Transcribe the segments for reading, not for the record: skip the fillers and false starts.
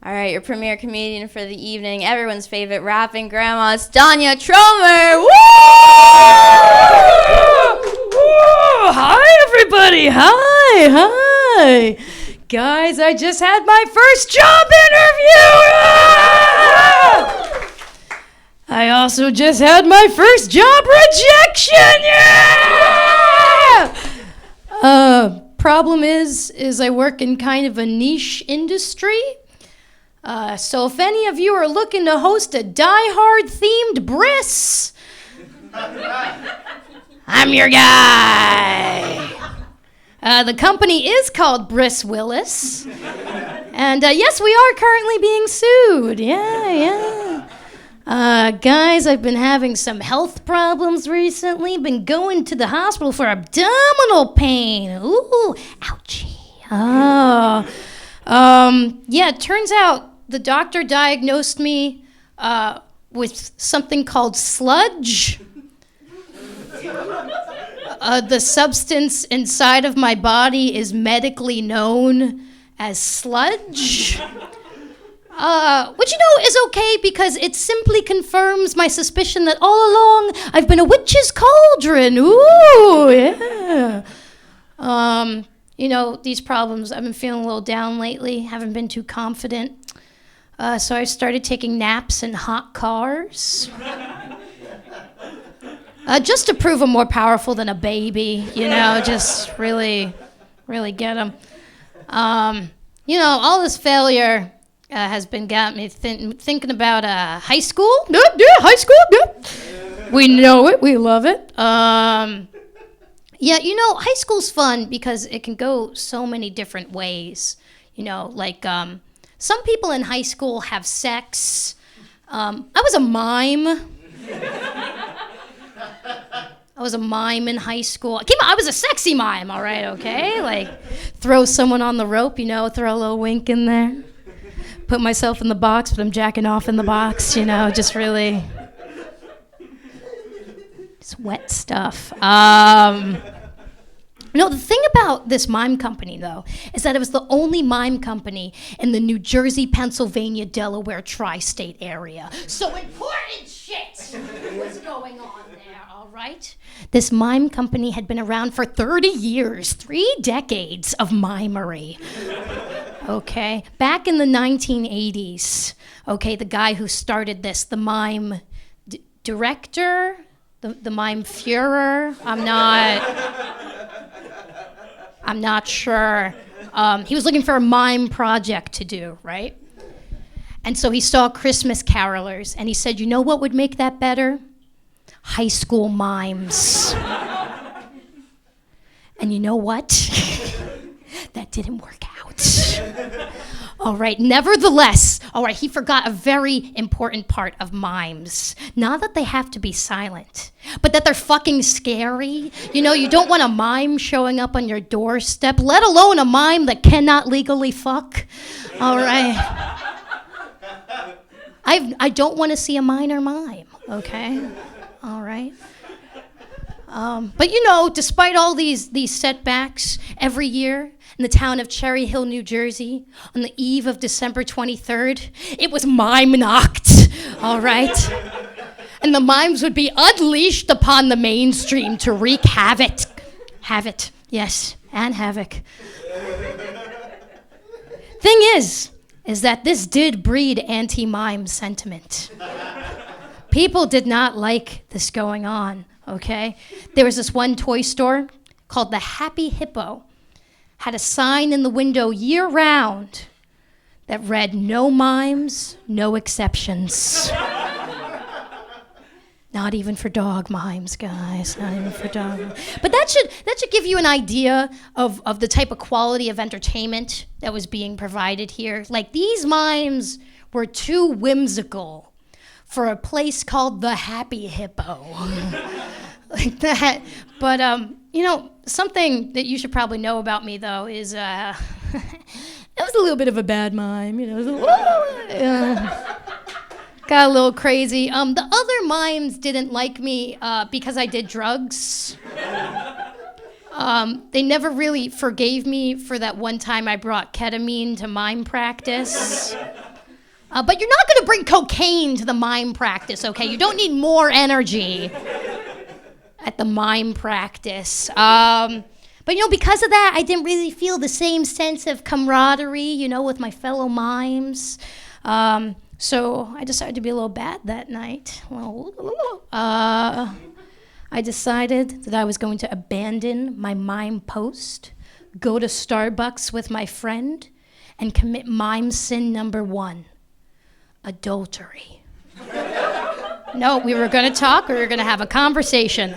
All right, your premier comedian for the evening, everyone's favorite rapping grandma, it's Danya Trommer. Woo! Woo! Hi, everybody. Hi. Guys, I just had my first job interview. I also just had my first job rejection. Problem is I work in kind of a niche industry. So if any of you are looking to host a Die Hard themed bris, I'm your guy. The company is called Briss Willis. And yes, we are currently being sued. Yeah. Guys, I've been having some health problems recently. Been going to the hospital for abdominal pain. Ooh, ouchie. Oh. Yeah, it turns out the doctor diagnosed me with something called sludge. The substance inside of my body is medically known as sludge. Which, is okay because it simply confirms my suspicion that all along I've been a witch's cauldron. Ooh, yeah. These problems, I've been feeling a little down lately, haven't been too confident. So I started taking naps in hot cars. Just to prove I'm more powerful than a baby, just really, really get them. All this failure has been got me thinking about high school. Yeah, high school, yeah. We know it, we love it. High school's fun because it can go so many different ways. Some people in high school have sex. I was a mime. I was a mime in high school. I was a sexy mime, all right, okay? Throw someone on the rope, throw a little wink in there. Put myself in the box, but I'm jacking off in the box, just really... It's wet stuff. The thing about this mime company, though, is that it was the only mime company in the New Jersey, Pennsylvania, Delaware tri-state area. So important shit was going on there, all right? This mime company had been around for 30 years, 3 decades of mimery. Okay? Back in the 1980s, okay, the guy who started this, the mime director, the mime Führer, I'm not sure. He was looking for a mime project to do, right? And so he saw Christmas carolers, and he said, you know what would make that better? High school mimes. And you know what? That didn't work out. All right, nevertheless, he forgot a very important part of mimes. Not that they have to be silent, but that they're fucking scary. You don't want a mime showing up on your doorstep, let alone a mime that cannot legally fuck. All right. I don't want to see a minor mime, okay? All right. But despite all these setbacks, every year in the town of Cherry Hill, New Jersey, on the eve of December 23rd, it was Mime Nacht, all right? And the mimes would be unleashed upon the mainstream to wreak havoc. Havoc, yes, and havoc. Thing is that this did breed anti-mime sentiment. People did not like this going on. Okay? There was this one toy store called the Happy Hippo. Had a sign in the window year-round that read, no mimes, no exceptions. Not even for dog mimes, guys. Not even for dog. But that should give you an idea of the type of quality of entertainment that was being provided here. These mimes were too whimsical for a place called the Happy Hippo. Like that. But, something that you should probably know about me, though, is it was a little bit of a bad mime. Got a little crazy. The other mimes didn't like me because I did drugs. They never really forgave me for that one time I brought ketamine to mime practice. But you're not going to bring cocaine to the mime practice, okay? You don't need more energy at the mime practice. But, because of that, I didn't really feel the same sense of camaraderie, with my fellow mimes. So I decided to be a little bad that night. I decided that I was going to abandon my mime post, go to Starbucks with my friend, and commit mime sin number 1, adultery. No, we were going to talk, we were going to have a conversation.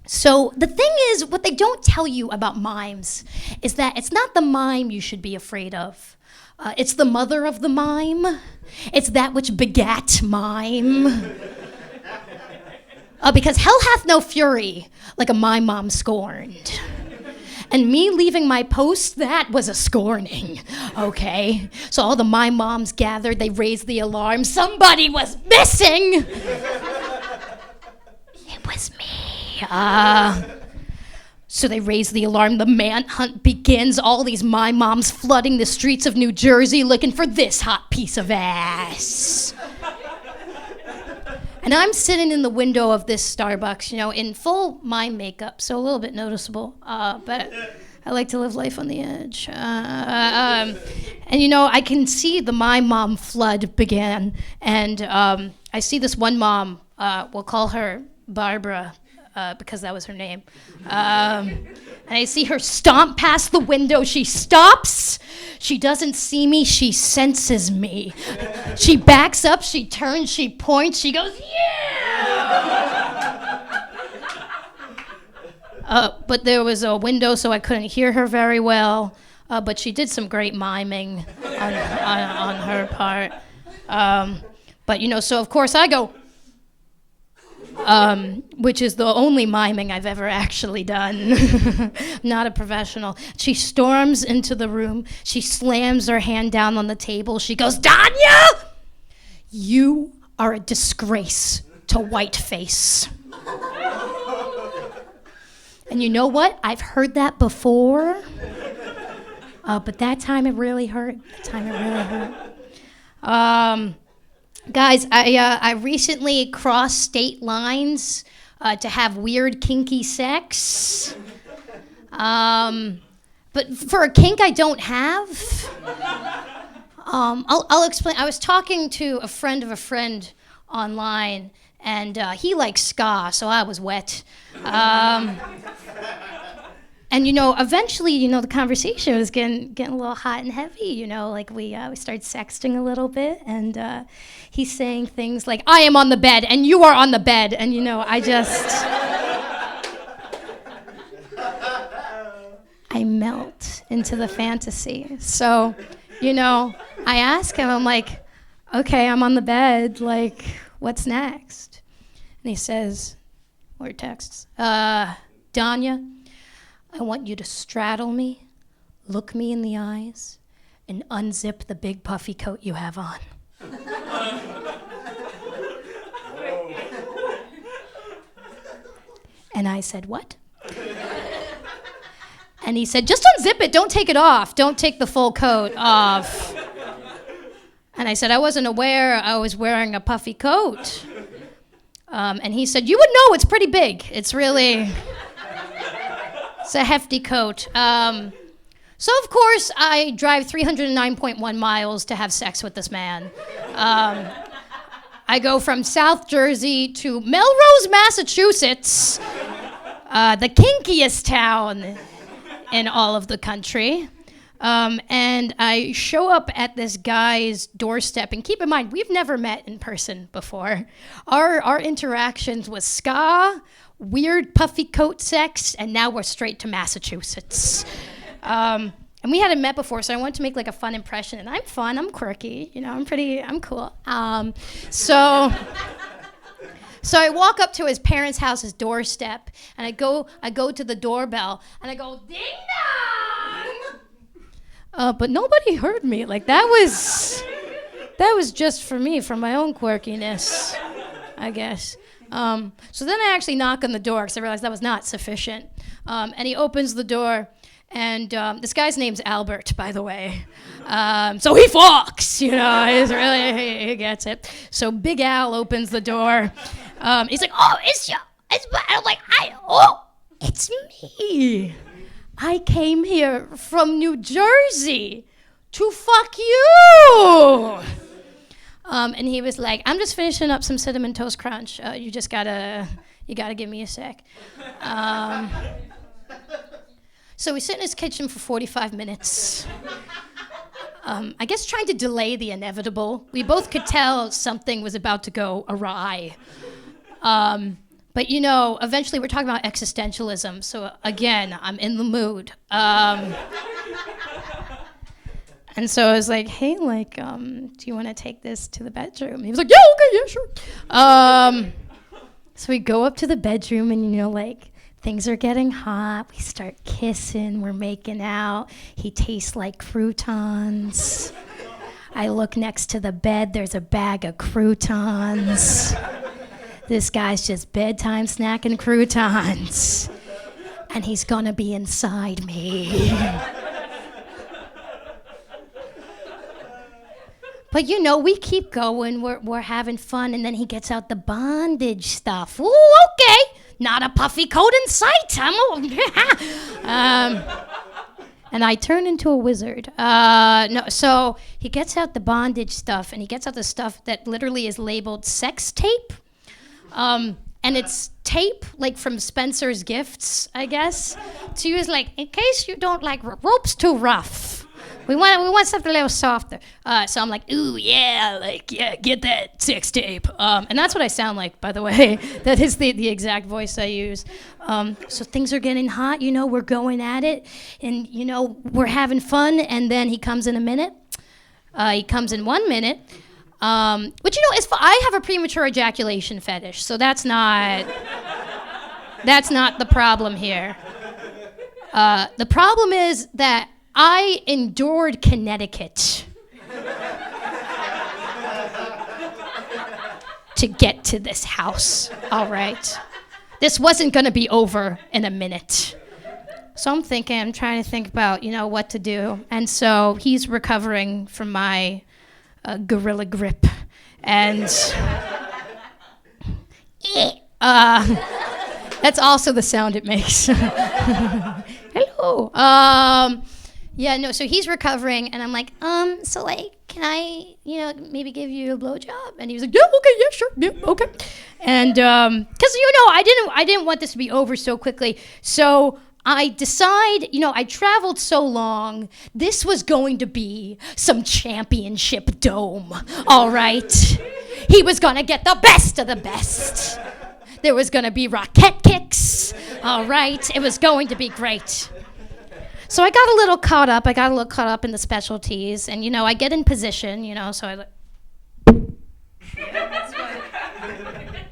So the thing is, what they don't tell you about mimes is that it's not the mime you should be afraid of. It's the mother of the mime. It's that which begat mime. Because hell hath no fury like a mime mom scorned. And me leaving my post, that was a scorning, okay? So all the mime moms gathered, they raised the alarm. Somebody was missing! It was me. So they raise the alarm, the manhunt begins, all these mime moms flooding the streets of New Jersey looking for this hot piece of ass. And I'm sitting in the window of this Starbucks, in full mime makeup, so a little bit noticeable, but I like to live life on the edge. And I can see the mime mom flood begin, and I see this one mom, we'll call her Barbara, because that was her name. And I see her stomp past the window. She stops. She doesn't see me. She senses me. She backs up. She turns. She points. She goes, yeah! But there was a window, so I couldn't hear her very well. But she did some great miming on her part. But, so of course I go, which is the only miming I've ever actually done. Not a professional. She storms into the room. She slams her hand down on the table. She goes, Danya, you are a disgrace to whiteface. And you know what? I've heard that before. But that time it really hurt. Guys, I recently crossed state lines to have weird, kinky sex. But for a kink I don't have. I'll explain. I was talking to a friend of a friend online, and he likes ska, so I was wet. And eventually, the conversation was getting a little hot and heavy. Like we started sexting a little bit, and he's saying things like, "I am on the bed, and you are on the bed," and I melt into the fantasy. So, I ask him, I'm like, "Okay, I'm on the bed. Like, what's next?" And he says, or texts, "Danya, I want you to straddle me, look me in the eyes, and unzip the big puffy coat you have on." And I said, "What?" And he said, "Just unzip it, don't take it off. Don't take the full coat off." And I said, "I wasn't aware I was wearing a puffy coat." And he said, "You would know, it's pretty big. It's a hefty coat." So of course I drive 309.1 miles to have sex with this man. I go from South Jersey to Melrose, Massachusetts, the kinkiest town in all of the country. And I show up at this guy's doorstep, and keep in mind, we've never met in person before. Our interactions was ska, weird puffy coat sex, and now we're straight to Massachusetts. And we hadn't met before, so I wanted to make like a fun impression. And I'm fun, I'm quirky, I'm cool. So I walk up to his parents' house, his doorstep, and I go to the doorbell, and I go, "Ding dong!" But nobody heard me. Like that was just for me, for my own quirkiness, I guess. So then I actually knock on the door because I realized that was not sufficient. And he opens the door, And this guy's name's Albert, by the way. So he fucks, he's really, he gets it. So Big Al opens the door. He's like, oh, it's you. I'm like, it's me. I came here from New Jersey to fuck you. And he was like, I'm just finishing up some Cinnamon Toast Crunch. You gotta give me a sec. So we sit in his kitchen for 45 minutes. I guess trying to delay the inevitable. We both could tell something was about to go awry. But eventually we're talking about existentialism. So again, I'm in the mood. And so I was like, hey, do you want to take this to the bedroom? He was like, yeah, okay, yeah, sure. So we go up to the bedroom and, things are getting hot. We start kissing. We're making out. He tastes like croutons. I look next to the bed. There's a bag of croutons. This guy's just bedtime snacking croutons. And he's going to be inside me. But we keep going, we're having fun, and then he gets out the bondage stuff. Ooh, okay, not a puffy coat in sight. And I turn into a wizard. So he gets out the bondage stuff, and he gets out the stuff that literally is labeled sex tape. And it's tape, from Spencer's Gifts, I guess, to use, in case you don't like ropes too rough. We want something a little softer. So I'm like, ooh, yeah, get that sex tape. And that's what I sound like, by the way. That is the exact voice I use. So things are getting hot, we're going at it. And, we're having fun. And then he comes in a minute. He comes in 1 minute. Which, I have a premature ejaculation fetish. So that's not the problem here. The problem is that I endured Connecticut to get to this house, all right? This wasn't going to be over in a minute. So I'm trying to think about, what to do. And so he's recovering from my gorilla grip. And that's also the sound it makes. Hello. So he's recovering, and I'm like, can I, maybe give you a blowjob? And he was like, yeah, okay, yeah, sure, yeah, okay. And, because, I didn't want this to be over so quickly, so I decide, I traveled so long, this was going to be some championship dome, all right? He was gonna get the best of the best. There was gonna be rocket kicks, all right? It was going to be great. So I got a little caught up in the specialties, and, I get in position, so I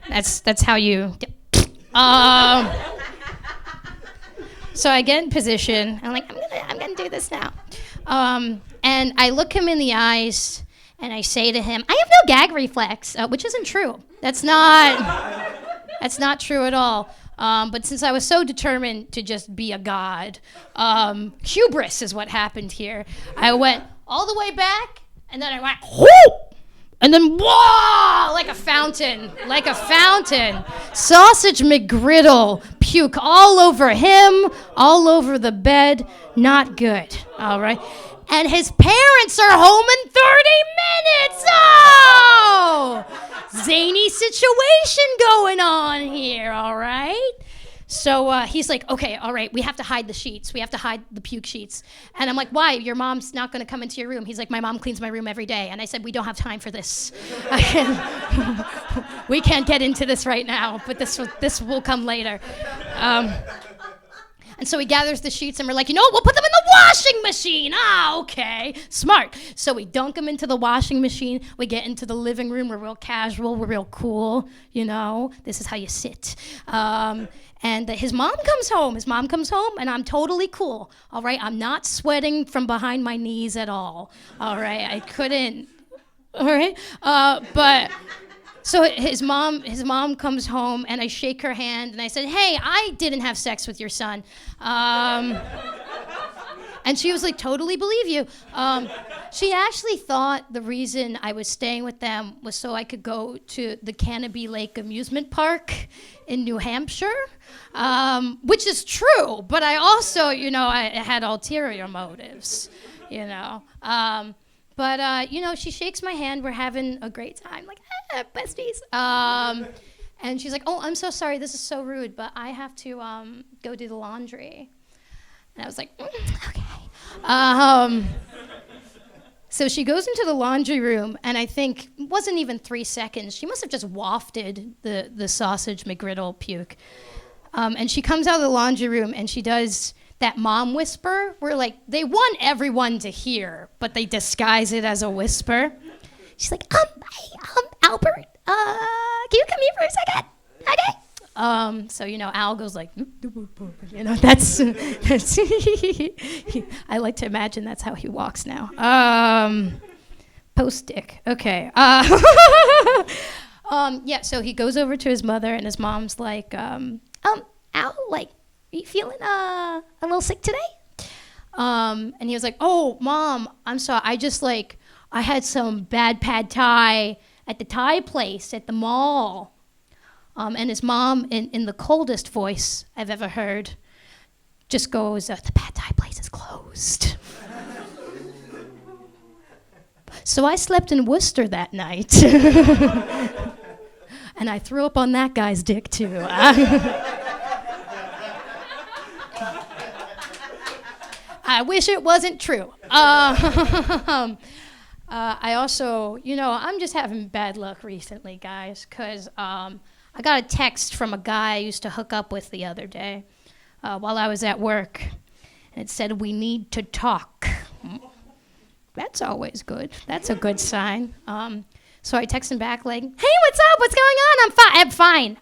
that's how you, so I get in position, I'm like, I'm gonna do this now. And I look him in the eyes, and I say to him, I have no gag reflex, which isn't true. That's not true at all. But since I was so determined to just be a god, hubris is what happened here. I went all the way back, and then I went, whoop! And then, whoa, like a fountain. Sausage McGriddle, puke all over him, all over the bed. Not good, all right? And his parents are home in 30 minutes. Oh! Zany situation going on here, all right? So he's like, okay, all right, we have to hide the sheets. We have to hide the puke sheets. And I'm like, why? Your mom's not going to come into your room. He's like, my mom cleans my room every day. And I said, we don't have time for this. We can't get into this right now, but this will come later. And so he gathers the sheets, and we're like, we'll put them in the washing machine. Ah, okay, smart. So we dunk them into the washing machine. We get into the living room. We're real casual. We're real cool. This is how you sit. And his mom comes home, and I'm totally cool. All right, I'm not sweating from behind my knees at all. All right, I couldn't. All right, but. So his mom comes home, and I shake her hand, and I said, hey, I didn't have sex with your son. And she was like, totally believe you. She actually thought the reason I was staying with them was so I could go to the Canopy Lake amusement park in New Hampshire, which is true, but I also, I had ulterior motives, But, she shakes my hand. We're having a great time. Like, besties. And she's like, oh, I'm so sorry. This is so rude, but I have to go do the laundry. And I was like, okay. So she goes into the laundry room, and I think it wasn't even 3 seconds. She must have just wafted the sausage McGriddle puke. And she comes out of the laundry room, and she does that mom whisper where, like, they want everyone to hear, but they disguise it as a whisper. She's like, Albert, can you come here for a second? Okay. So, Al goes like, that's I like to imagine that's how he walks now. Post-dick. Okay. Yeah, so he goes over to his mother, and his mom's like, Al, like, are you feeling a little sick today? And he was like, oh, Mom, I'm sorry. I had some bad pad thai at the Thai place at the mall. And his mom, in the coldest voice I've ever heard, just goes, the pad thai place is closed. So I slept in Worcester that night. And I threw up on that guy's dick, too. I wish it wasn't true. I also, I'm just having bad luck recently, guys, because I got a text from a guy I used to hook up with the other day while I was at work. And it said, we need to talk. That's always good. That's a good sign. So I text him back like, hey, what's up? What's going on? I'm fine.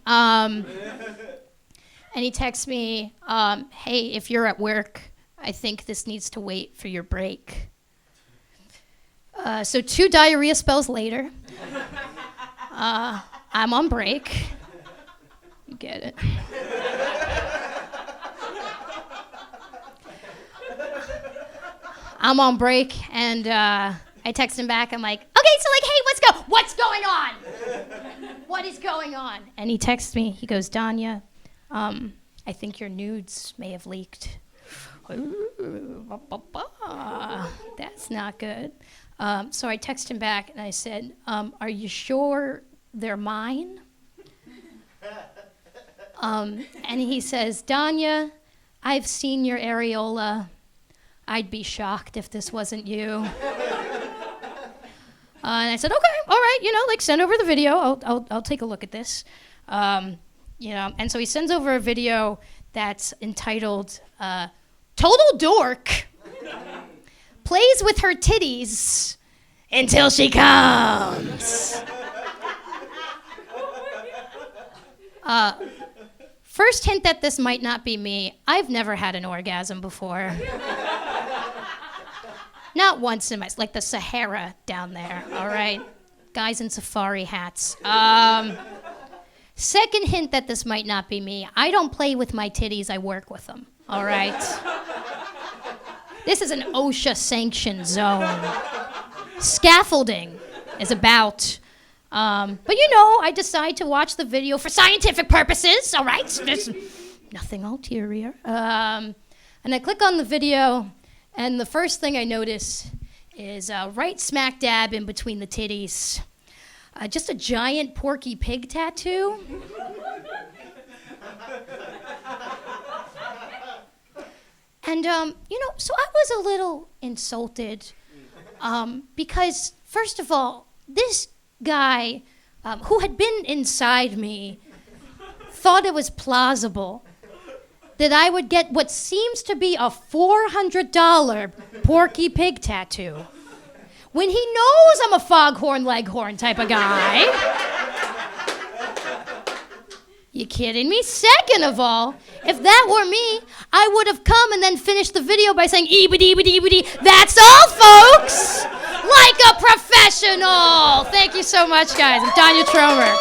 And he texts me, hey, if you're at work, I think this needs to wait for your break. So 2 diarrhea spells later, I'm on break. You get it. I'm on break, and I text him back. I'm like, okay, so like, hey, what's going on? What is going on? And he texts me. He goes, Danya, I think your nudes may have leaked. That's not good. So I text him back, and I said, are you sure they're mine? And he says, Danya, I've seen your areola. I'd be shocked if this wasn't you. And I said, okay, all right, send over the video. I'll take a look at this. And so he sends over a video that's entitled, Total Dork plays with her titties until she comes. First hint that this might not be me. I've never had an orgasm before. Not once in my, like the Sahara down there, all right? Guys in safari hats. Second hint that this might not be me. I don't play with my titties, I work with them, all right? This is an OSHA-sanctioned zone. Scaffolding is about. But I decide to watch the video for scientific purposes, all right? There's nothing ulterior. And I click on the video, and the first thing I notice is right smack dab in between the titties, just a giant Porky Pig tattoo. And, so I was a little insulted because, first of all, this guy who had been inside me thought it was plausible that I would get what seems to be a $400 Porky Pig tattoo when he knows I'm a foghorn leghorn type of guy. You kidding me? Second of all, if that were me, I would have come and then finished the video by saying, eebity-eebity-eebity, that's all, folks! Like a professional! Thank you so much, guys. I'm Danya Trommer.